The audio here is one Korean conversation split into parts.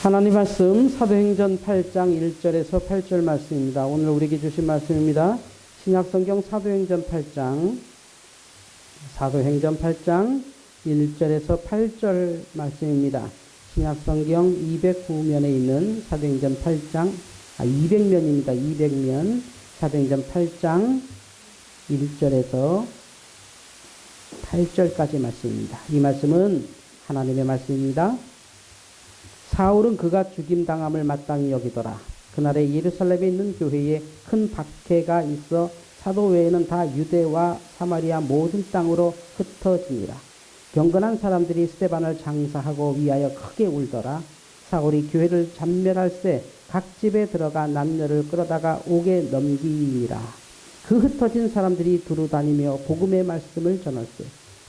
하나님 말씀 사도행전 8장 1절에서 8절 말씀입니다. 오늘 우리에게 주신 말씀입니다. 신약성경 사도행전 8장 1절에서 8절 말씀입니다. 신약성경 209면에 있는 사도행전 8장 200면입니다. 200면 사도행전 8장 1절에서 8절까지 말씀입니다. 이 말씀은 하나님의 말씀입니다. 사울은 그가 죽임당함을 마땅히 여기더라. 그날에 예루살렘에 있는 교회에 큰 박해가 있어 사도 외에는 다 유대와 사마리아 모든 땅으로 흩어지니라. 경건한 사람들이 스데반을 장사하고 위하여 크게 울더라. 사울이 교회를 잔멸할세 각 집에 들어가 남녀를 끌어다가 옥에 넘기니라. 그 흩어진 사람들이 두루 다니며 복음의 말씀을 전할세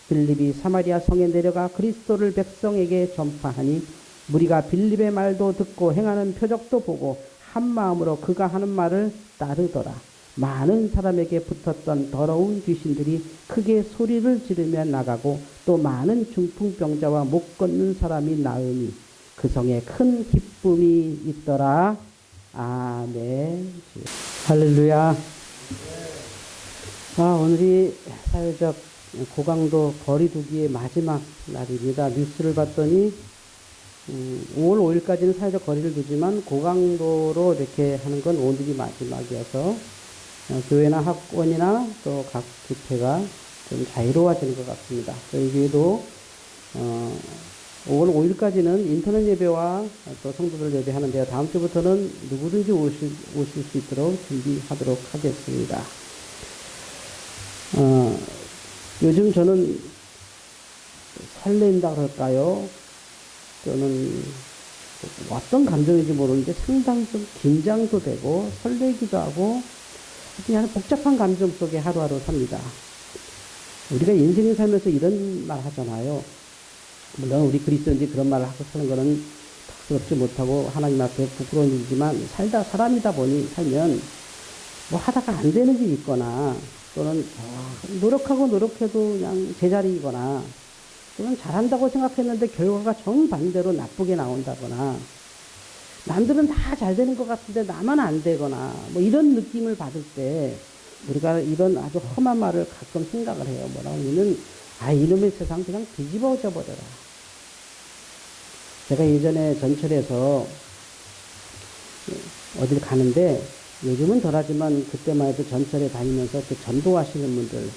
빌립이 사마리아 성에 내려가 그리스도를 백성에게 전파하니 무리가 빌립의 말도 듣고 행하는 표적도 보고 한 마음으로 그가 하는 말을 따르더라. 많은 사람에게 붙었던 더러운 귀신들이 크게 소리를 지르며 나가고 또 많은 중풍병자와 못 걷는 사람이 나으니 그 성에 큰 기쁨이 있더라. 아멘. 할렐루야. 오늘이 사회적 고강도 거리두기의 마지막 날입니다. 뉴스를 봤더니 5월 5일까지는 사회적 거리를 두지만 고강도로 이렇게 하는 건 오늘이 마지막이어서 교회나 학원이나 또 각 집회가 좀 자유로워지는 것 같습니다. 저희 교회도 5월 5일까지는 인터넷 예배와 또 성도들 예배하는데요. 다음 주부터는 누구든지 오실 수 있도록 준비하도록 하겠습니다. 요즘 저는 설렌다 그럴까요? 또는 어떤 감정인지 모르는데 상당히 좀 긴장도 되고 설레기도 하고 그냥 복잡한 감정 속에 하루하루 삽니다. 우리가 인생을 살면서 이런 말 하잖아요. 물론 우리 그리스도인들이 그런 말을 하고 사는 거는 탁스럽지 못하고 하나님 앞에 부끄러운 일이지만 사람이다 보니 살면 뭐 하다가 안 되는 일이 있거나 또는 노력해도 그냥 제자리이거나 또는 잘한다고 생각했는데 결과가 정반대로 나쁘게 나온다거나 남들은 다 잘 되는 것 같은데 나만 안 되거나 뭐 이런 느낌을 받을 때 우리가 이런 아주 험한 말을 가끔 생각을 해요. 뭐라고 하면은 이놈의 세상 그냥 뒤집어져 버려라. 제가 예전에 전철에서 어딜 가는데 요즘은 덜하지만 그때만 해도 전철에 다니면서 그 전도하시는 분들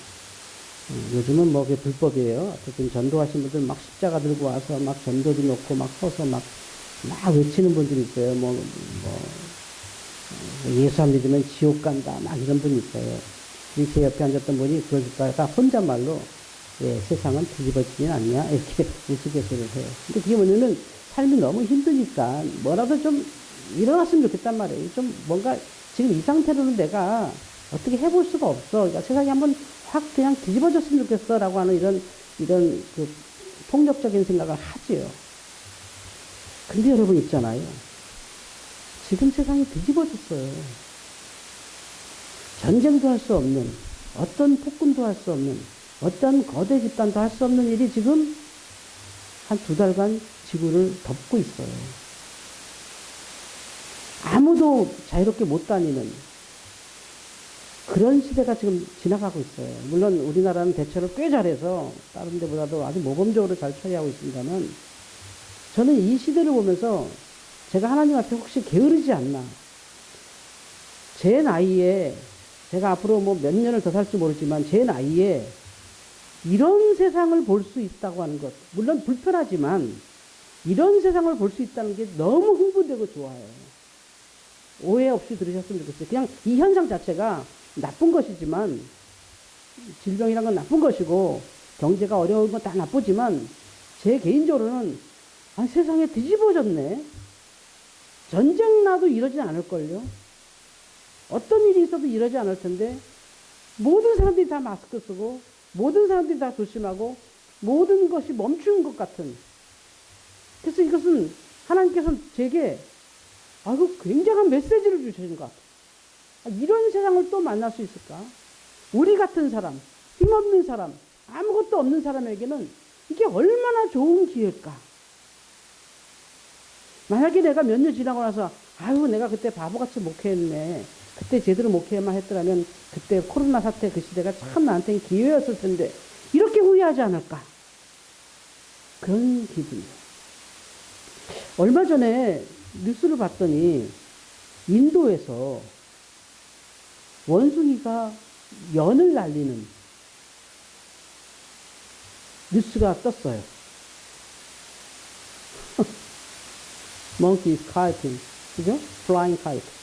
요즘은 뭐 그게 불법이에요. 어쨌든 전도하시는 분들 막 십자가 들고 와서 막 전도지 놓고 막 서서 막 외치는 분들이 있어요. 예수 안 믿으면 지옥 간다. 막 이런 분이 있어요. 제 옆에 앉았던 분이 그걸 듣다가 혼잣말로 세상은 뒤집어지진 않냐 이렇게 우스갯소리를 해요. 근데 그게 뭐냐면 삶이 너무 힘드니까 뭐라도 좀 일어났으면 좋겠단 말이에요. 좀 뭔가 지금 이 상태로는 내가 어떻게 해볼 수가 없어. 그러니까 세상이 한번 확 그냥 뒤집어졌으면 좋겠어 라고 하는 이런 그 폭력적인 생각을 하지요. 근데 여러분 있잖아요. 지금 세상이 뒤집어졌어요. 전쟁도 할 수 없는, 어떤 폭군도 할 수 없는, 어떤 거대 집단도 할 수 없는 일이 지금 한 2달간 지구를 덮고 있어요. 아무도 자유롭게 못 다니는 그런 시대가 지금 지나가고 있어요. 물론 우리나라는 대처를 꽤 잘해서 다른 데보다도 아주 모범적으로 잘 처리하고 있습니다만 저는 이 시대를 보면서 제가 하나님 앞에 혹시 게으르지 않나. 제 나이에 제가 앞으로 뭐 몇 년을 더 살지 모르지만 제 나이에 이런 세상을 볼 수 있다고 하는 것. 물론 불편하지만 이런 세상을 볼 수 있다는 게 너무 흥분되고 좋아요. 오해 없이 들으셨으면 좋겠어요. 그냥 이 현상 자체가 나쁜 것이지만 질병이란 건 나쁜 것이고 경제가 어려운 건 다 나쁘지만 제 개인적으로는 세상에 뒤집어졌네. 전쟁 나도 이러지 않을걸요. 어떤 일이 있어도 이러지 않을 텐데 모든 사람들이 다 마스크 쓰고 모든 사람들이 다 조심하고 모든 것이 멈춘 것 같은. 그래서 이것은 하나님께서 제게 굉장한 메시지를 주시는 것 같아요. 이런 세상을 또 만날 수 있을까? 우리 같은 사람, 힘없는 사람, 아무것도 없는 사람에게는 이게 얼마나 좋은 기회일까? 만약에 내가 몇 년 지나고 나서 아유 내가 그때 바보같이 목회했네. 그때 제대로 목회만 했더라면 그때 코로나 사태 그 시대가 참 나한테는 기회였을 텐데 이렇게 후회하지 않을까. 그런 기분이에요. 얼마 전에 뉴스를 봤더니 인도에서 원숭이가 연을 날리는 뉴스가 떴어요. Monkey is kiting. 그죠? Flying kite.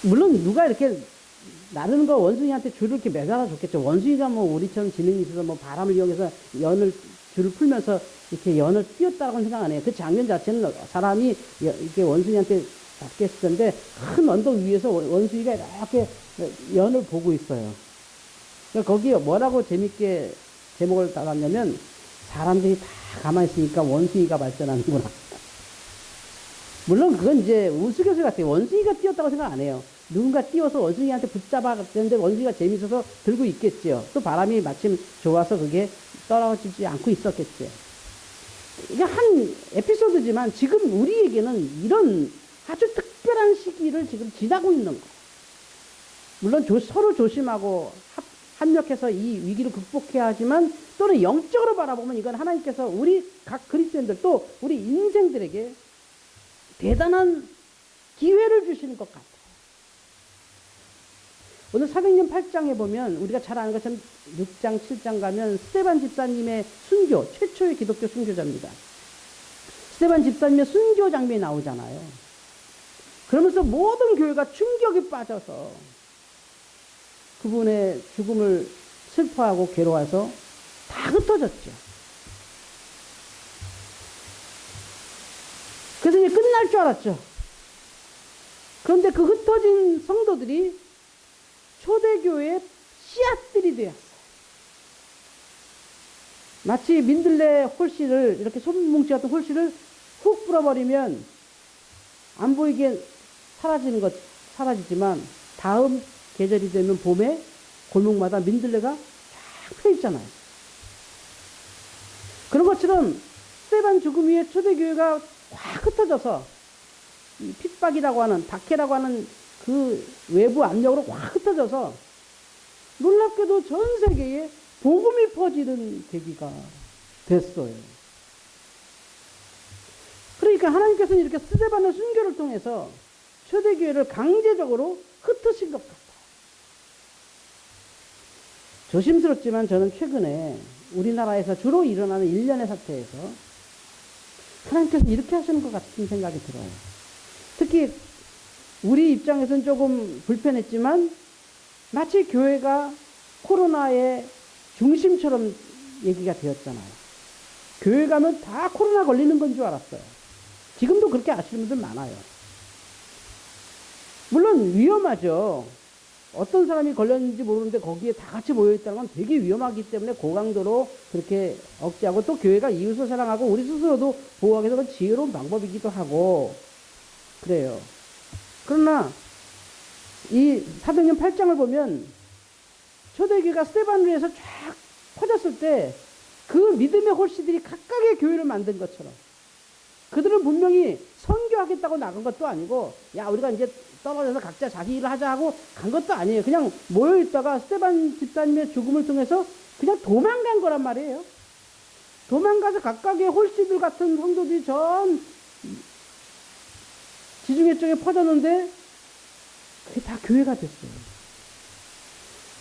물론 누가 이렇게 나르는 거 원숭이한테 줄을 이렇게 매달아 줬겠죠. 원숭이가 뭐 우리처럼 지능이 있어서 뭐 바람을 이용해서 줄을 풀면서 이렇게 연을 띄웠다고는 생각 안 해요. 그 장면 자체는 사람이 이렇게 원숭이한테 잡게 했을 텐데 큰 언덕 위에서 원숭이가 이렇게 연을 보고 있어요. 그러니까 거기에 뭐라고 재밌게 제목을 달았냐면 사람들이 다 가만히 있으니까 원숭이가 발전하는구나. 물론 그건 이제 우스갯소리 같아요. 원숭이가 뛰었다고 생각 안 해요. 누군가 뛰어서 원숭이한테 붙잡았는데 원숭이가 재밌어서 들고 있겠죠. 또 바람이 마침 좋아서 그게 떨어지지 않고 있었겠죠. 이게 한 에피소드지만 지금 우리에게는 이런 아주 특별한 시기를 지금 지나고 있는 거예요. 물론 서로 조심하고 합력해서 이 위기를 극복해야 하지만 또는 영적으로 바라보면 이건 하나님께서 우리 각 그리스도인들 또 우리 인생들에게 대단한 기회를 주시는 것 같아요. 오늘 사도행전 8장에 보면 우리가 잘 아는 것처럼 6장, 7장 가면 스데반 집사님의 순교, 최초의 기독교 순교자입니다. 스데반 집사님의 순교 장면이 나오잖아요. 그러면서 모든 교회가 충격에 빠져서 그분의 죽음을 슬퍼하고 괴로워해서 다 흩어졌죠. 그래서 이제 끝날 줄 알았죠. 그런데 그 흩어진 성도들이 초대교회의 씨앗들이 되었어요. 마치 민들레 홀씨를 이렇게 소문뭉치 같은 홀씨를 훅 불어버리면 안 보이게 사라지지만 다음 계절이 되면 봄에 골목마다 민들레가 쫙 펴있잖아요. 그런 것처럼 스데반 죽음 위에 초대교회가 확 흩어져서 이 핍박이라고 하는 박해라고 하는 그 외부 압력으로 확 흩어져서 놀랍게도 전 세계에 복음이 퍼지는 계기가 됐어요. 그러니까 하나님께서는 이렇게 스데반의 순교를 통해서 초대교회를 강제적으로 흩으신 것 같아요. 조심스럽지만 저는 최근에 우리나라에서 주로 일어나는 일련의 사태에서 하나님께서 이렇게 하시는 것 같은 생각이 들어요. 특히 우리 입장에서는 조금 불편했지만 마치 교회가 코로나의 중심처럼 얘기가 되었잖아요. 교회 가면 다 코로나 걸리는 건 줄 알았어요. 지금도 그렇게 아시는 분들 많아요. 물론 위험하죠. 어떤 사람이 걸렸는지 모르는데 거기에 다 같이 모여있다는 건 되게 위험하기 때문에 고강도로 그렇게 억제하고 또 교회가 이웃을 사랑하고 우리 스스로도 보호하기 위해서 지혜로운 방법이기도 하고 그래요. 그러나 이 사도행전 8장을 보면 초대교회가 스데반으로 해서 쫙 퍼졌을 때 그 믿음의 홀씨들이 각각의 교회를 만든 것처럼 그들은 분명히 선교하겠다고 나간 것도 아니고 야 우리가 이제 떨어져서 각자 자기 일을 하자 하고 간 것도 아니에요. 그냥 모여있다가 스데반 집사님의 죽음을 통해서 그냥 도망간 거란 말이에요. 도망가서 각각의 홀씨들 같은 성도들이 전 지중해 쪽에 퍼졌는데 그게 다 교회가 됐어요.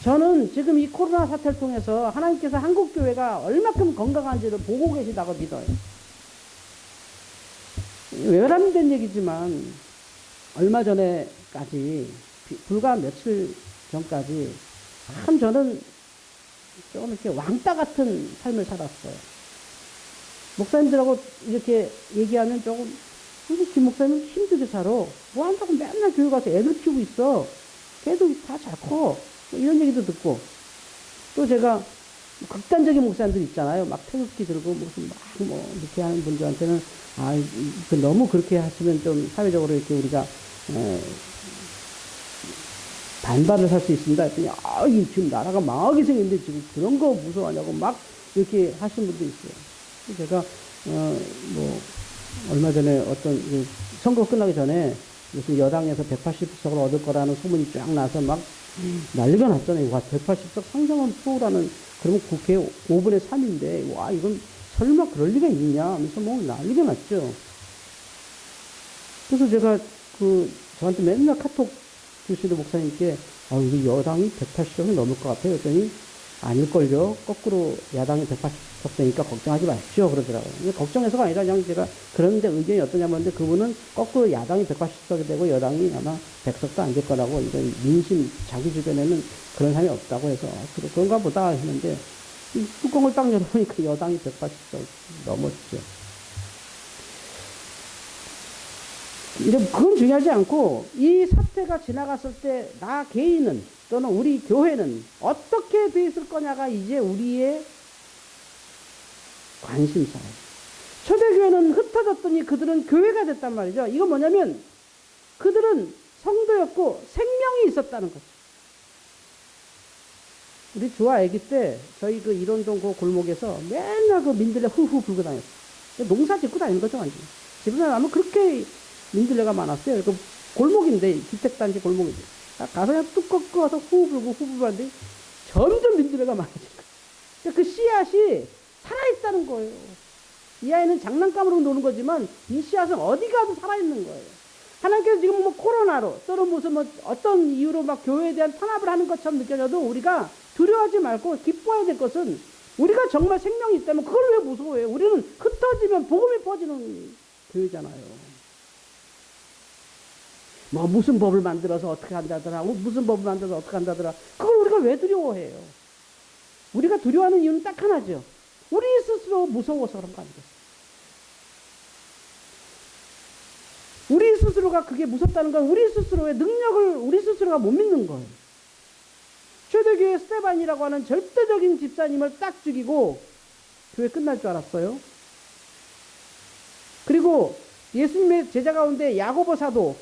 저는 지금 이 코로나 사태를 통해서 하나님께서 한국 교회가 얼마큼 건강한지를 보고 계시다고 믿어요. 외람된 얘기지만 얼마 전에까지 불과 며칠 전까지 참 저는 좀 이렇게 왕따 같은 삶을 살았어요. 목사님들하고 이렇게 얘기하면 조금 김 목사님 힘들게 살아. 뭐 한다고 맨날 교회 가서 애들 키우고 있어. 걔도 다 잘 커. 이런 얘기도 듣고. 또 제가 극단적인 목사님들 있잖아요. 막 태극기 들고 무슨 이렇게 하는 분들한테는 너무 그렇게 하시면 좀 사회적으로 이렇게 우리가 반발을 할 수 있습니다. 했더니 지금 나라가 망하게 생겼는데 지금 그런 거 무서워하냐고 막 이렇게 하시는 분도 있어요. 제가 얼마 전에 어떤 선거 끝나기 전에 무슨 여당에서 180석을 얻을 거라는 소문이 쫙 나서 막 난리가 났잖아요. 와, 180석 상정은 표라는, 그러면 국회 5분의 3인데, 와, 이건 설마 그럴 리가 있냐 하면서 뭐 난리가 났죠. 그래서 제가 저한테 맨날 카톡 주시는 목사님께, 이거 여당이 180석이 넘을 것 같아요. 그랬더니, 아닐걸요. 거꾸로 야당이 180석 되니까 걱정하지 마십시오. 그러더라고요. 근데 걱정해서가 아니라 그냥 제가 그런데 의견이 어떠냐면, 근데 그분은 거꾸로 야당이 180석이 되고 여당이 아마 100석도 안 될 거라고, 이건 민심, 자기 주변에는 그런 사람이 없다고 해서, 그런가 보다 했는데, 이 뚜껑을 딱 열어보니까 여당이 180석 넘었죠. 근데 그건 중요하지 않고, 이 사태가 지나갔을 때 나 개인은 또는 우리 교회는 어떻게 돼 있을 거냐가 이제 우리의 관심사예요. 초대교회는 흩어졌더니 그들은 교회가 됐단 말이죠. 이건 뭐냐면 그들은 성도였고 생명이 있었다는 거죠. 우리 주아 아기 때 저희 일원동 골목에서 맨날 민들레 후후 불고 다녔어요. 농사 짓고 다니는 거죠, 완전. 집에 가면 그렇게 민들레가 많았어요. 골목인데, 주택단지 골목인데. 가서 그냥 뚝 꺾어서 후 불고 후 불고 하는데 점점 민들레가 많아진 거예요. 그 씨앗이 살아있다는 거예요. 이 아이는 장난감으로 노는 거지만 이 씨앗은 어디 가도 살아있는 거예요. 하나님께서 지금 뭐 코로나로 또는 무슨 뭐 어떤 이유로 막 교회에 대한 탄압을 하는 것처럼 느껴져도 우리가 두려워하지 말고 기뻐해야 될 것은 우리가 정말 생명이 있다면 그걸 왜 무서워해요? 우리는 흩어지면 복음이 퍼지는 교회잖아요. 뭐 무슨 법을 만들어서 어떻게 한다더라, 무슨 법을 만들어서 어떻게 한다더라. 그걸 우리가 왜 두려워해요? 우리가 두려워하는 이유는 딱 하나죠. 우리 스스로 무서워서 그런 거 아니겠어요? 우리 스스로가 그게 무섭다는 건 우리 스스로의 능력을 우리 스스로가 못 믿는 거예요. 초대교회 스테반이라고 하는 절대적인 집사님을 딱 죽이고 교회 끝날 줄 알았어요. 그리고 예수님의 제자 가운데 야고보 사도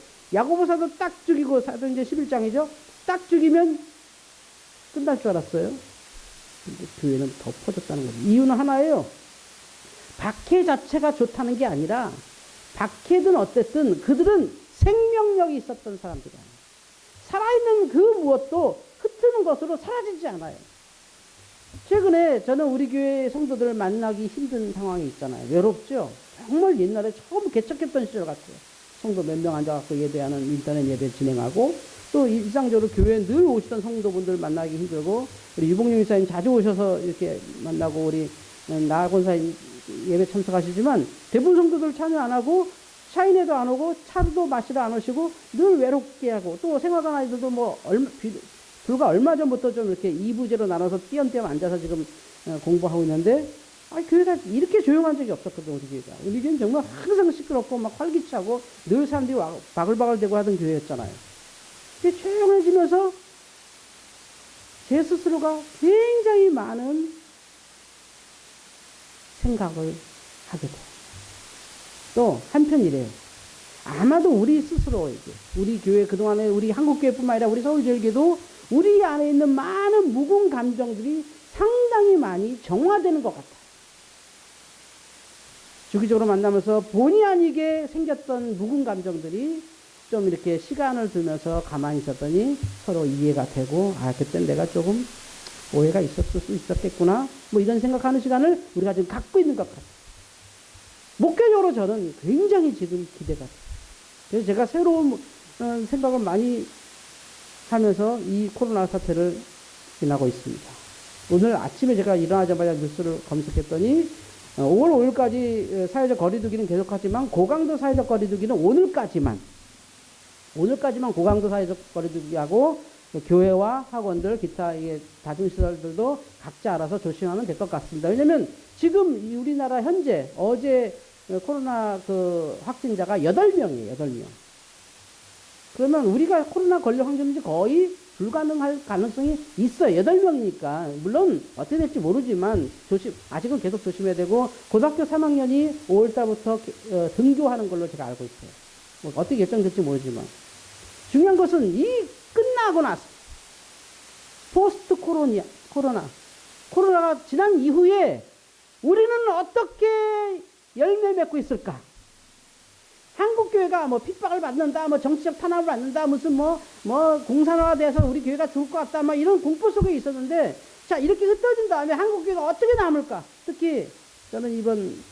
딱 죽이고, 사도행전 11장이죠. 딱 죽이면 끝날 줄 알았어요. 근데 교회는 더 퍼졌다는 거죠. 이유는 하나예요. 박해 자체가 좋다는 게 아니라, 박해든 어쨌든 그들은 생명력이 있었던 사람들이에요. 살아있는 그 무엇도 흩트는 것으로 사라지지 않아요. 최근에 저는 우리 교회 성도들을 만나기 힘든 상황이 있잖아요. 외롭죠? 정말 옛날에 처음 개척했던 시절 같아요. 성도 몇 명 앉아갖고 예배하는 인터넷 예배 진행하고, 또 일상적으로 교회에 늘 오시던 성도분들 만나기 힘들고, 우리 유봉용 이사님 자주 오셔서 이렇게 만나고, 우리 나곤사님 예배 참석하시지만 대부분 성도들 참여 안 하고, 샤인에도 안 오고, 차도 마시러 안 오시고, 늘 외롭게 하고, 또 생활관 아이들도 불과 얼마 전부터 좀 이렇게 2부제로 나눠서 띄엄띄엄 앉아서 지금 공부하고 있는데, 교회가 이렇게 조용한 적이 없었거든, 우리 교회가. 우리 교회는 정말 항상 시끄럽고 막 활기차고 늘 사람들이 바글바글 대고 하던 교회였잖아요. 근데 조용해지면서 제 스스로가 굉장히 많은 생각을 하게 돼요. 또 한편 이래요. 아마도 우리 스스로에게, 우리 교회 그동안에 우리 한국교회뿐만 아니라 우리 서울제일교회도 우리 안에 있는 많은 묵은 감정들이 상당히 많이 정화되는 것 같아요. 주기적으로 만나면서 본의 아니게 생겼던 묵은 감정들이 좀 이렇게 시간을 두면서 가만히 있었더니 서로 이해가 되고, 그땐 내가 조금 오해가 있었을 수 있었겠구나, 뭐 이런 생각하는 시간을 우리가 지금 갖고 있는 것 같아요. 목회적으로 저는 굉장히 지금 기대가 돼요. 그래서 제가 새로운 생각을 많이 하면서 이 코로나 사태를 지나고 있습니다. 오늘 아침에 제가 일어나자마자 뉴스를 검색했더니 5월 5일까지 사회적 거리두기는 계속하지만 고강도 사회적 거리두기는 오늘까지만 고강도 사회적 거리두기하고 교회와 학원들, 기타 다중시설들도 각자 알아서 조심하면 될 것 같습니다. 왜냐하면 지금 우리나라 현재 어제 코로나 확진자가 8명이에요. 8명. 그러면 우리가 코로나 걸릴 확률이 거의 불가능할 가능성이 있어요. 8명이니까. 물론 어떻게 될지 모르지만 아직은 계속 조심해야 되고, 고등학교 3학년이 5월달부터 등교하는 걸로 제가 알고 있어요. 뭐 어떻게 결정될지 모르지만. 중요한 것은 이 끝나고 나서 포스트 코로나가 지난 이후에 우리는 어떻게 열매 맺고 있을까? 한국 교회가 뭐 핍박을 받는다, 뭐 정치적 탄압을 받는다, 무슨 뭐 공산화돼서 우리 교회가 죽을 것 같다, 뭐 이런 공포 속에 있었는데, 자, 이렇게 흩어진 다음에 한국 교회가 어떻게 남을까? 특히 저는 이번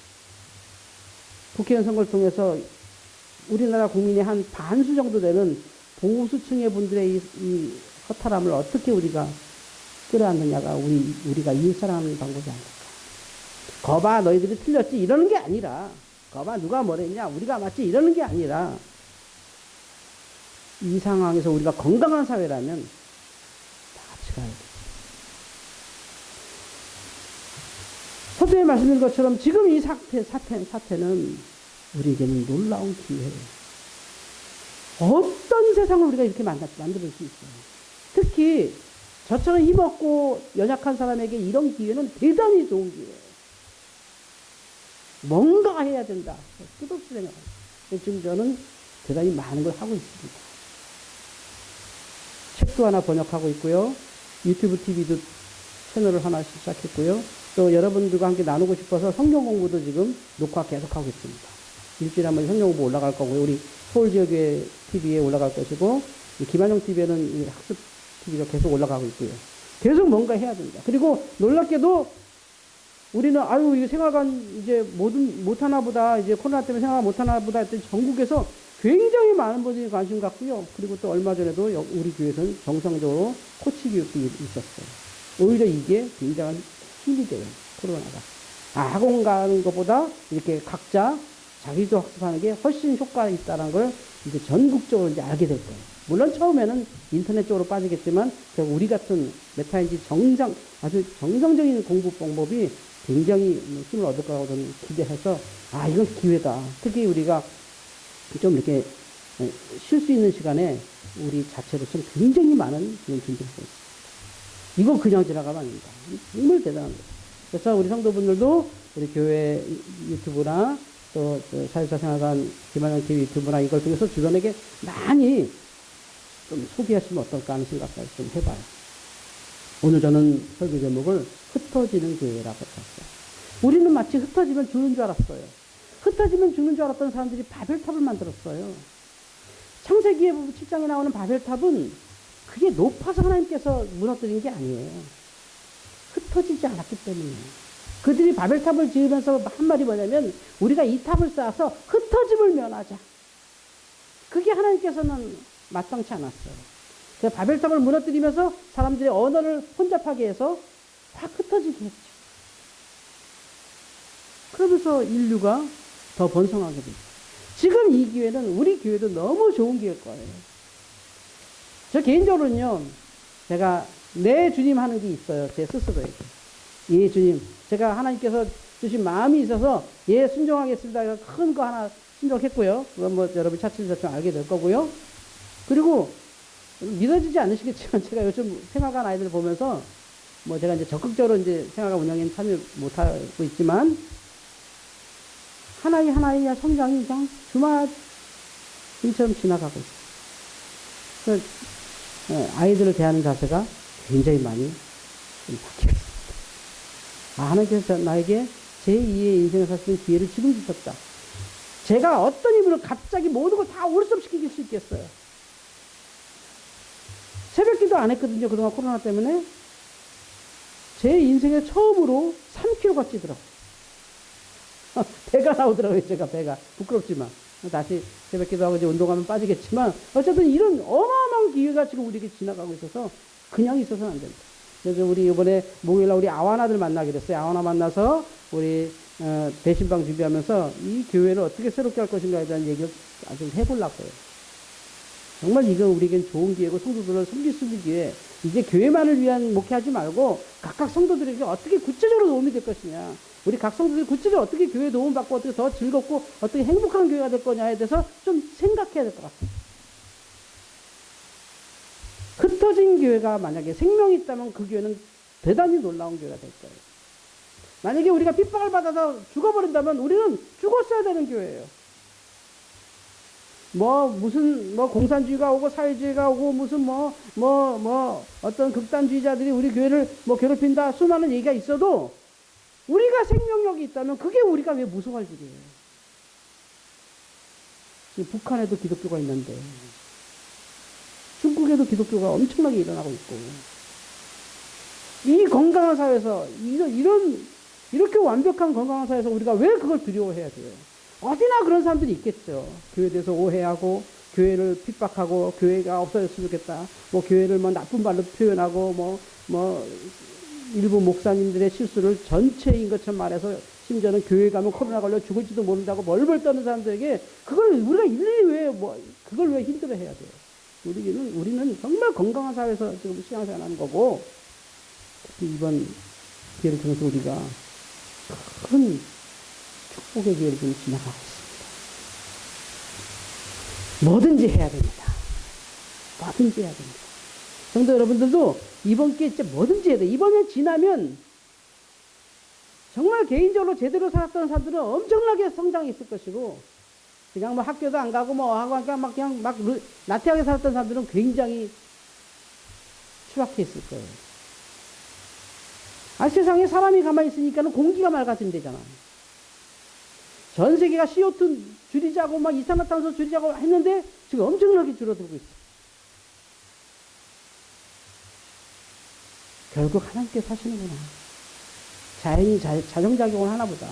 국회의원 선거를 통해서 우리나라 국민의 한 반수 정도 되는 보수층의 분들의 이 허탈함을 어떻게 우리가 끌어안느냐가 우리가 이웃사랑하는 방법이 아닐까. 거봐, 너희들이 틀렸지, 이러는 게 아니라, 거봐, 누가 뭐랬냐, 우리가 맞지, 이러는 게 아니라, 이 상황에서 우리가 건강한 사회라면 다 같이 가야 돼. 서두에 말씀드린 것처럼 지금 이 사태는 우리에게는 놀라운 기회예요. 어떤 세상을 우리가 이렇게 만들 수 있어요. 특히 저처럼 힘없고 연약한 사람에게 이런 기회는 대단히 좋은 기회예요. 뭔가 해야 된다. 끝없이 생각합니다. 지금 저는 대단히 많은 걸 하고 있습니다. 책도 하나 번역하고 있고요. 유튜브 TV도 채널을 하나 시작했고요. 또 여러분들과 함께 나누고 싶어서 성경 공부도 지금 녹화 계속하고 있습니다. 일주일에 한 번 성경 공부 올라갈 거고요. 우리 서울지역의 TV에 올라갈 것이고, 김한영 TV에는 학습 TV가 계속 올라가고 있고요. 계속 뭔가 해야 됩니다. 그리고 놀랍게도 우리는 이거 생활관 이제 못하나 보다, 이제 코로나 때문에 생활 못하나 보다 했더니 전국에서 굉장히 많은 분들이 관심 갖고요. 그리고 또 얼마 전에도 우리 교회에서는 정상적으로 코치 교육도 있었어요. 오히려 이게 굉장한 힘이 돼요. 코로나가. 학원 가는 것보다 이렇게 각자 자기도 학습하는 게 훨씬 효과가 있다는 걸 이제 전국적으로 이제 알게 될 거예요. 물론 처음에는 인터넷 쪽으로 빠지겠지만, 우리 같은 메타인지 아주 정상적인 공부 방법이 굉장히 힘을 얻을 거라고 저는 기대해서, 이건 기회다. 특히 우리가 좀 이렇게 쉴 수 있는 시간에 우리 자체로서 굉장히 많은 지금 준비를 하고 있습니다. 이거 그냥 지나가면 안 됩니다. 정말 대단한 거예요. 그래서 우리 성도분들도 우리 교회 유튜브나 또 사회사생활관 김한영 TV 유튜브나 이걸 통해서 주변에게 많이 좀 소개하시면 어떨까 하는 생각까지 좀 해봐요. 오늘 저는 설교 제목을 흩어지는 교회라고 했어요. 우리는 마치 흩어지면 죽는 줄 알았어요. 흩어지면 죽는 줄 알았던 사람들이 바벨탑을 만들었어요. 창세기에 7장에 나오는 바벨탑은 그게 높아서 하나님께서 무너뜨린 게 아니에요. 흩어지지 않았기 때문에. 그들이 바벨탑을 지으면서 한 말이 뭐냐면, 우리가 이 탑을 쌓아서 흩어짐을 면하자. 그게 하나님께서는 마땅치 않았어요. 바벨탑을 무너뜨리면서 사람들의 언어를 혼잡하게 해서 확 흩어지게 했죠. 그러면서 인류가 더 번성하게 됐죠. 지금 이 기회는 우리 교회도 너무 좋은 기회일 거예요. 저 개인적으로는요, 제가 내 주님 하는 게 있어요. 제 스스로에게. 예, 주님. 제가 하나님께서 주신 마음이 있어서, 예, 순종하겠습니다. 큰 거 하나 순종했고요. 그건 뭐 여러분 차츰차츰 알게 될 거고요. 그리고 믿어지지 않으시겠지만, 제가 요즘 생활관 아이들 보면서, 제가 이제 적극적으로 이제 생활관 운영에는 참여 못하고 있지만, 하나의 성장이 그냥 주마등처럼 지나가고 있어요. 그래서 아이들을 대하는 자세가 굉장히 많이 좀 바뀌고 있습니다. 하나님께서 나에게 제2의 인생을 살 수 있는 기회를 지금 주셨다. 제가 어떤 힘으로 갑자기 모든 걸 다 올스톱시킬 수 있겠어요? 새벽기도 안 했거든요. 그동안 코로나 때문에. 제 인생에 처음으로 3kg가 찌더라고요. 배가 나오더라고요. 제가 배가. 부끄럽지만. 다시 새벽기도 하고 이제 운동하면 빠지겠지만, 어쨌든 이런 어마어마한 기회가 지금 우리에게 지나가고 있어서 그냥 있어서는 안 됩니다. 그래서 우리 이번에 목요일날 우리 아와나들 만나기로 했어요. 아와나 만나서 우리 대신방 준비하면서 이 교회를 어떻게 새롭게 할 것인가에 대한 얘기를 아주 해보려고요. 정말 이거 우리에겐 좋은 기회고, 성도들을 섬길 수 있는 기회. 이제 교회만을 위한 목회하지 말고 각각 성도들에게 어떻게 구체적으로 도움이 될 것이냐, 우리 각 성도들이 구체적으로 어떻게 교회 도움받고 어떻게 더 즐겁고 어떻게 행복한 교회가 될 거냐에 대해서 좀 생각해야 될 것 같아요. 흩어진 교회가 만약에 생명이 있다면 그 교회는 대단히 놀라운 교회가 될 거예요. 만약에 우리가 핍박을 받아서 죽어버린다면 우리는 죽었어야 되는 교회예요. 무슨 공산주의가 오고 사회주의가 오고 무슨 어떤 극단주의자들이 우리 교회를 괴롭힌다, 수많은 얘기가 있어도 우리가 생명력이 있다면 그게 우리가 왜 무서워할 일이에요. 북한에도 기독교가 있는데, 중국에도 기독교가 엄청나게 일어나고 있고, 이 건강한 사회에서, 이렇게 완벽한 건강한 사회에서 우리가 왜 그걸 두려워해야 돼요? 어디나 그런 사람들이 있겠죠. 교회에 대해서 오해하고, 교회를 핍박하고, 교회가 없어졌으면 좋겠다. 뭐, 교회를 뭐 나쁜 말로 표현하고, 일부 목사님들의 실수를 전체인 것처럼 말해서, 심지어는 교회 가면 코로나 걸려 죽을지도 모른다고 멀벌 떠는 사람들에게, 그걸 우리가 일일이 그걸 왜 힘들어 해야 돼요? 우리는 정말 건강한 사회에서 지금 신앙생활 하는 거고, 특히 이번 기회를 통해서 우리가 큰 축복의 기회를 좀 지나가고 있습니다. 뭐든지 해야 됩니다. 뭐든지 해야 됩니다. 성도 여러분들도 이번 기회 진짜 뭐든지 해야 돼요. 이번에 지나면 정말 개인적으로 제대로 살았던 사람들은 엄청나게 성장했을 것이고, 그냥 뭐 학교도 안 가고 그냥 나태하게 살았던 사람들은 굉장히 추락했을 거예요. 세상에 사람이 가만히 있으니까는 공기가 맑아지면 되잖아. 전 세계가 CO2 줄이자고 이산화탄소 줄이자고 했는데 지금 엄청나게 줄어들고 있어. 결국 하나님께 사시는구나. 자연이 자정작용을 하나 보다.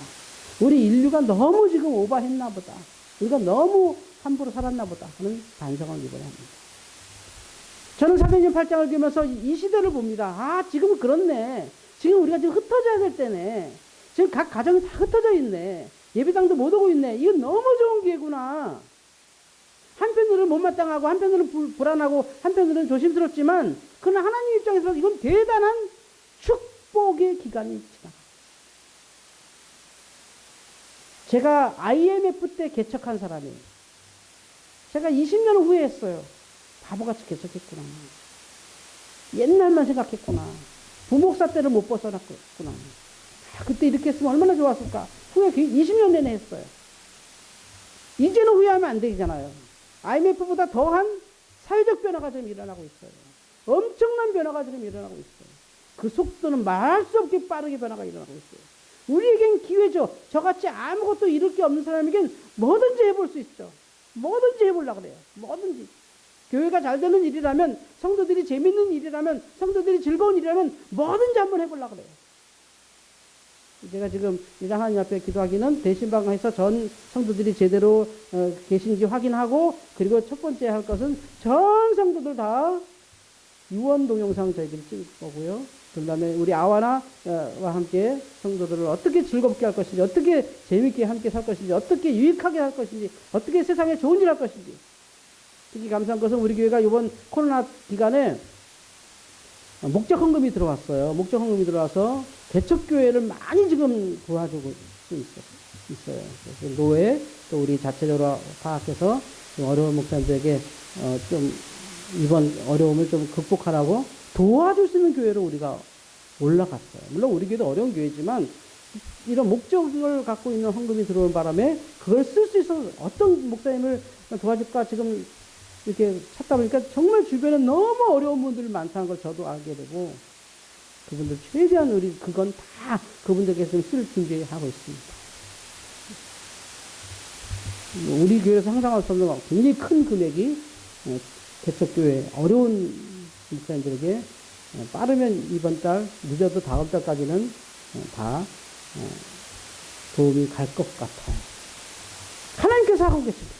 우리 인류가 너무 지금 오버했나 보다. 우리가 너무 함부로 살았나 보다 하는 반성을 이번에 합니다. 저는 사도행전 8장을 보면서 이 시대를 봅니다. 지금은 그렇네. 지금 우리가 지금 흩어져야 될 때네. 지금 각 가정이 다 흩어져 있네. 예배당도 못 오고 있네. 이건 너무 좋은 기회구나. 한편으로는 못마땅하고, 한편으로는 불안하고, 한편으로는 조심스럽지만, 그러나 하나님 입장에서 이건 대단한 축복의 기간이 지나가. 제가 IMF 때 개척한 사람이에요. 제가 20년 후에 했어요. 바보같이 개척했구나. 옛날만 생각했구나. 부목사 때를 못 벗어났구나. 그때 이렇게 했으면 얼마나 좋았을까. 후에 20년 내내 했어요. 이제는 후회하면 안 되잖아요. IMF보다 더한 사회적 변화가 지금 일어나고 있어요. 엄청난 변화가 지금 일어나고 있어요. 그 속도는 말할 수 없게 빠르게 변화가 일어나고 있어요. 우리에겐 기회죠. 저같이 아무것도 이룰 게 없는 사람에겐 뭐든지 해볼 수 있죠. 뭐든지 해보려고 그래요. 뭐든지. 교회가 잘 되는 일이라면, 성도들이 재밌는 일이라면, 성도들이 즐거운 일이라면 뭐든지 한번 해보려고 그래요. 제가 지금 이장 하나님 앞에 기도하기는 대신방에서 전 성도들이 제대로 계신지 확인하고, 그리고 첫 번째 할 것은 전 성도들 다 유언 동영상 저희들이 찍을 거고요. 그 다음에 우리 아와와 함께 성도들을 어떻게 즐겁게 할 것인지, 어떻게 재밌게 함께 살 것인지, 어떻게 유익하게 할 것인지, 어떻게 세상에 좋은 일 할 것인지. 특히 감사한 것은 우리 교회가 이번 코로나 기간에 목적 헌금이 들어왔어요. 목적 헌금이 들어와서 개척교회를 많이 지금 도와주고 있어요. 그래서 노회, 또 우리 자체적으로 파악해서 좀 어려운 목사님들에게 좀 이번 어려움을 좀 극복하라고 도와줄 수 있는 교회로 우리가 올라갔어요. 물론 우리 교회도 어려운 교회지만 이런 목적을 갖고 있는 헌금이 들어오는 바람에 그걸 쓸 수 있어서 어떤 목사님을 도와줄까 지금 이렇게 찾다 보니까 정말 주변에 너무 어려운 분들이 많다는 걸 저도 알게 되고, 그분들 최대한 그건 다 그분들께서 쓸 준비하고 있습니다. 우리 교회에서 항상 할 수 없는 굉장히 큰 금액이 개척교회 어려운 목사님들에게 빠르면 이번 달, 늦어도 다음 달까지는 다 도움이 갈 것 같아요. 하나님께서 하고 계십니다.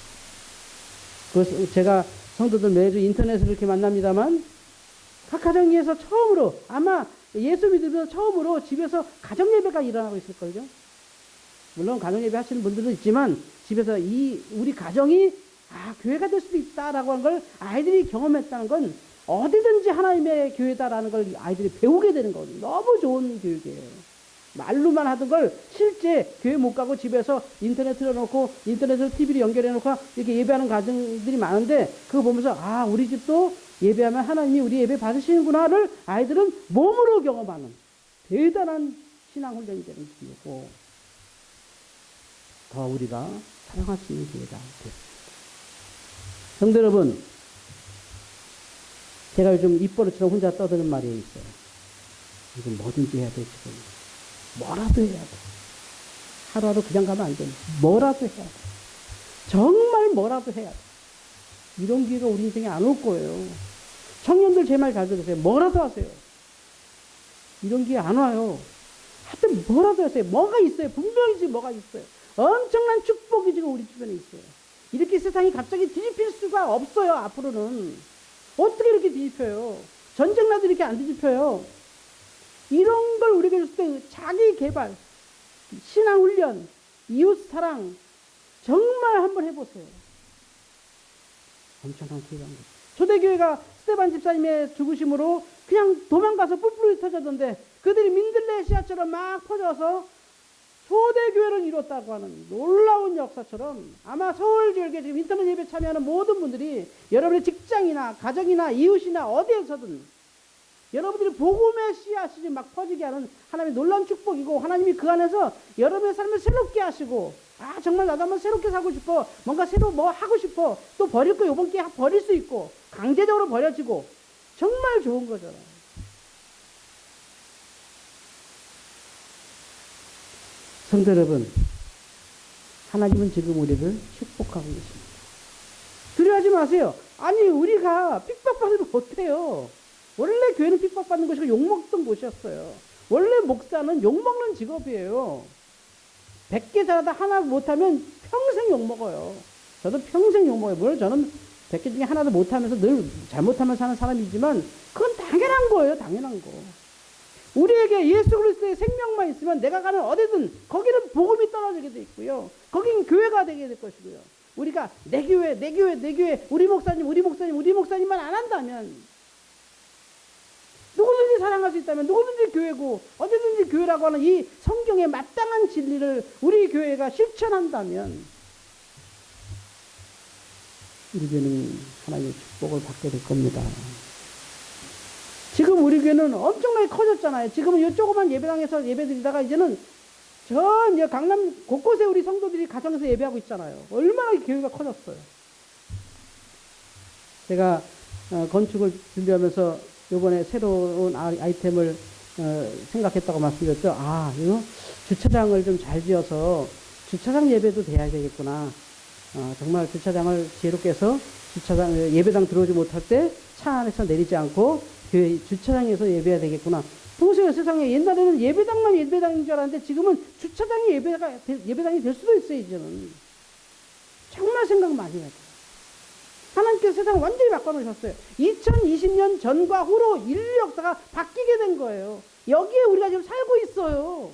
그래서 제가 성도들 매주 인터넷으로 이렇게 만납니다만, 각 가정 위에서 처음으로, 아마 예수 믿으면서 처음으로 집에서 가정 예배가 일어나고 있을걸요. 물론 가정 예배 하시는 분들도 있지만, 집에서 우리 가정이 교회가 될 수도 있다라고 하는 걸 아이들이 경험했다는 건 어디든지 하나님의 교회다라는 걸 아이들이 배우게 되는 거거든요. 너무 좋은 교육이에요. 말로만 하던 걸 실제 교회 못 가고 집에서 인터넷 틀어놓고, 인터넷으로 TV를 연결해놓고 이렇게 예배하는 가정들이 많은데, 그거 보면서 우리 집도 예배하면 하나님이 우리 예배 받으시는구나를 아이들은 몸으로 경험하는 대단한 신앙 훈련이 되는 기회고, 더 우리가 사랑할 수 있는 기회가 됐습니다. 성도 여러분, 제가 요즘 입버릇처럼 혼자 떠드는 말이 있어요. 이건 뭐든지 해야 돼, 지금. 뭐라도 해야 돼. 하루하루 그냥 가면 안 돼. 뭐라도 해야 돼. 정말 뭐라도 해야 돼. 이런 기회가 우리 인생에 안 올 거예요. 청년들 제 말 잘 들으세요. 뭐라도 하세요. 이런 기회 안 와요. 하여튼 뭐라도 하세요. 뭐가 있어요. 분명히 지금 뭐가 있어요. 엄청난 축복이 지금 우리 주변에 있어요. 이렇게 세상이 갑자기 뒤집힐 수가 없어요. 앞으로는. 어떻게 이렇게 뒤집혀요. 전쟁 나도 이렇게 안 뒤집혀요. 이런 걸 우리가 줬을 때 자기 개발, 신앙 훈련, 이웃 사랑 정말 한번 해보세요. 엄청난 기회가 온 거죠. 초대교회가 스데반 집사님의 죽으심으로 그냥 도망가서 뿔뿔이 터졌는데 그들이 민들레시아처럼 막 퍼져서 초대교회를 이뤘다고 하는 놀라운 역사처럼 아마 서울지역에 지금 인터넷 예배 참여하는 모든 분들이 여러분의 직장이나 가정이나 이웃이나 어디에서든 여러분들이 복음의 씨앗이 막 퍼지게 하는 하나님의 놀라운 축복이고 하나님이 그 안에서 여러분의 삶을 새롭게 하시고 정말 나도 한번 새롭게 살고 싶어 뭔가 새로 뭐 하고 싶어 또 버릴 거 이번 기회에 버릴 수 있고 강제적으로 버려지고 정말 좋은 거잖아요. 성도 여러분, 하나님은 지금 우리를 축복하고 계십니다. 두려워하지 마세요. 아니 우리가 핍박받으면 어때요? 원래 교회는 핍박받는 곳이고 욕먹던 곳이었어요. 원래 목사는 욕먹는 직업이에요. 100개 잘하다 하나 못하면 평생 욕먹어요. 저도 평생 욕먹어요. 물론 저는 100개 중에 하나도 못하면서 늘 잘못하면서 사는 사람이지만 그건 당연한 거예요. 당연한 거. 우리에게 예수 그리스도의 생명만 있으면 내가 가는 어디든 거기는 복음이 떨어지게 돼 있고요. 거긴 교회가 되게 될 것이고요. 우리가 내 교회, 내 교회, 내 교회, 우리 목사님, 우리 목사님, 우리 목사님만 안 한다면 누구든지 사랑할 수 있다면 누구든지 교회고 어디든지 교회라고 하는 이 성경에 마땅한 진리를 우리 교회가 실천한다면 우리 교회는 하나님의 축복을 받게 될 겁니다. 지금 우리 교회는 엄청나게 커졌잖아요. 지금은 이 조그만 예배당에서 예배드리다가 이제는 전 강남 곳곳에 우리 성도들이 가정에서 예배하고 있잖아요. 얼마나 교회가 커졌어요. 제가 건축을 준비하면서 이번에 새로운 아이템을 생각했다고 말씀드렸죠. 이거 주차장을 좀 잘 지어서 주차장 예배도 돼야 되겠구나. 정말 주차장을 지혜롭게 해서 주차장 예배당 들어오지 못할 때 차 안에서 내리지 않고 교회 주차장에서 예배해야 되겠구나. 보세요. 세상에 옛날에는 예배당만 예배당인 줄 알았는데 지금은 주차장이 예배당이 될 수도 있어요. 이제는. 정말 생각 많이 해야 돼요. 하나님께서 세상을 완전히 바꿔놓으셨어요. 2020년 전과 후로 인류 역사가 바뀌게 된 거예요. 여기에 우리가 지금 살고 있어요.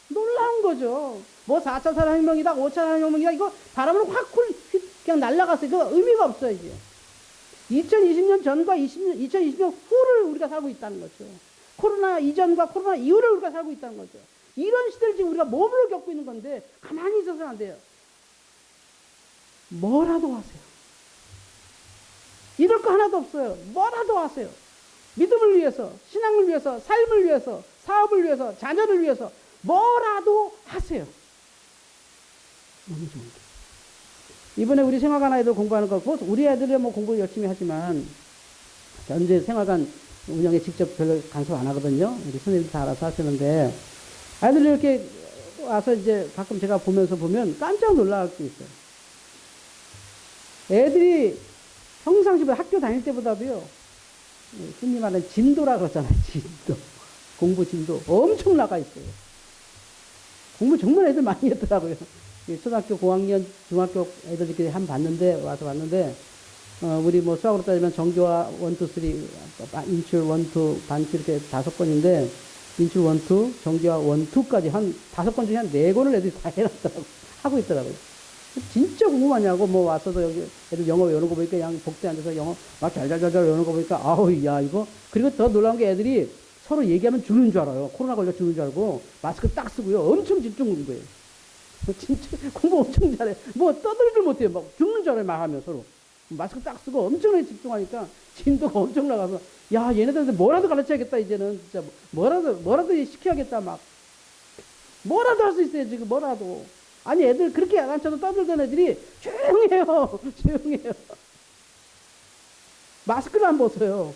놀라운 거죠. 뭐 4차 산업혁명이다, 5차 산업혁명이다, 이거 바람으로 확 그냥 날아갔어요. 그 의미가 없어요, 이제. 2020년 전과 2020년 후를 우리가 살고 있다는 거죠. 코로나 이전과 코로나 이후를 우리가 살고 있다는 거죠. 이런 시대를 지금 우리가 몸으로 겪고 있는 건데 가만히 있어서는 안 돼요. 뭐라도 하세요. 이럴 거 하나도 없어요. 뭐라도 하세요. 믿음을 위해서, 신앙을 위해서, 삶을 위해서, 사업을 위해서, 자녀를 위해서 뭐라도 하세요. 너무 좋은 거. 이번에 우리 생활관 아이들 공부하는 거, 우리 애들이 뭐 공부 열심히 하지만 현재 생활관 운영에 직접 별로 간섭 안 하거든요. 우리 선생님들 다 알아서 하시는데 아이들이 이렇게 와서 이제 가끔 제가 보면 깜짝 놀랄 게 있어요. 애들이 평상시에 학교 다닐 때보다도요, 흔히 말하는 진도라 그러잖아요. 진도. 공부 진도 엄청 나가 있어요. 공부 정말 애들 많이 했더라고요. 초등학교 고학년, 중학교 애들끼리 와서 봤는데, 우리 뭐 수학으로 따지면 정교화 1, 2, 3, 인출 1, 2, 반출 이렇게 5건인데, 인출 1, 2, 정교화 1, 2까지 한 5건 중에 한 4건을 애들이 다 해놨더라고요. 하고 있더라고요. 진짜 궁금하냐고, 뭐 와서도 여기 애들 영어 외우는 거 보니까 그냥 복도에 앉아서 영어 막 잘잘잘 외우는 거 보니까, 야, 이거. 그리고 더 놀라운 게 애들이 서로 얘기하면 죽는 줄 알아요. 코로나 걸려 죽는 줄 알고, 마스크 딱 쓰고요. 엄청 집중 공부해요. 진짜 공부 엄청 잘해. 뭐 떠들지를 못해요. 막 죽는 줄 알아요. 막 하면 서로. 마스크 딱 쓰고 엄청나게 집중하니까 진도가 엄청 나가서, 야, 얘네들한테 뭐라도 가르쳐야겠다, 이제는. 진짜 뭐라도 시켜야겠다, 막. 뭐라도 할 수 있어요, 지금, 뭐라도. 아니, 애들 그렇게 야단쳐도 떠들던 애들이 조용해요. 조용해요. 마스크를 안 벗어요.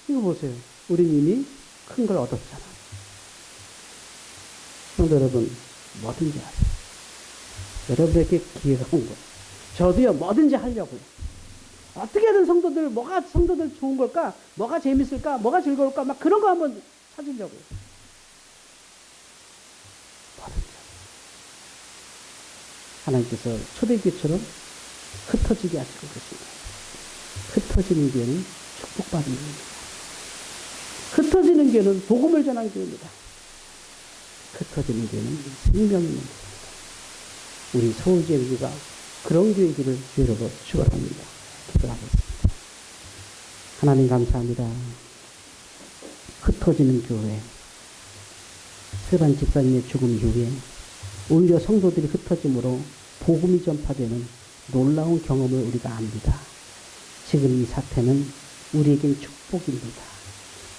이거 보세요. 우린 이미 큰 걸 얻었잖아. 성도 여러분, 뭐든지 하세요. 여러분에게 기회가 온 거예요. 저도요, 뭐든지 하려고요. 어떻게든 뭐가 성도들 좋은 걸까? 뭐가 재밌을까? 뭐가 즐거울까? 막 그런 거 한번 찾으려고요. 뭐든지. 하나님께서 초대교회처럼 흩어지게 하실 것입니다. 흩어지는 교회는 축복받은 교회입니다. 흩어지는 교회는 복음을 전한 교회입니다. 흩어지는 교회는 생명이 있는 교회입니다. 우리 서울제일교회가 그런 교회기를 주로 축원합니다. 기도하겠습니다. 하나님 감사합니다. 흩어지는 교회, 스테반 집사님의 죽음 이후에 오히려 성도들이 흩어짐으로 복음이 전파되는 놀라운 경험을 우리가 압니다. 지금 이 사태는 우리에겐 축복입니다.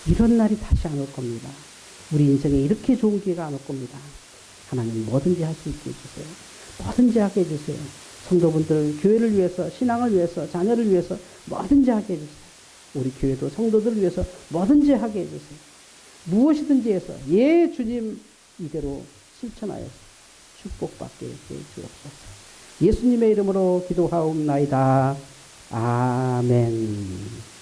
이런 날이 다시 안 올 겁니다. 우리 인생에 이렇게 좋은 기회가 안 올 겁니다. 하나님 뭐든지 할 수 있게 해주세요. 뭐든지 하게 해주세요. 성도분들 교회를 위해서, 신앙을 위해서, 자녀를 위해서 뭐든지 하게 해주세요. 우리 교회도 성도들을 위해서 뭐든지 하게 해주세요. 무엇이든지 해서 예 주님 이대로 실천하여서 축복받게 해주옵소서. 예수님의 이름으로 기도하옵나이다. 아멘.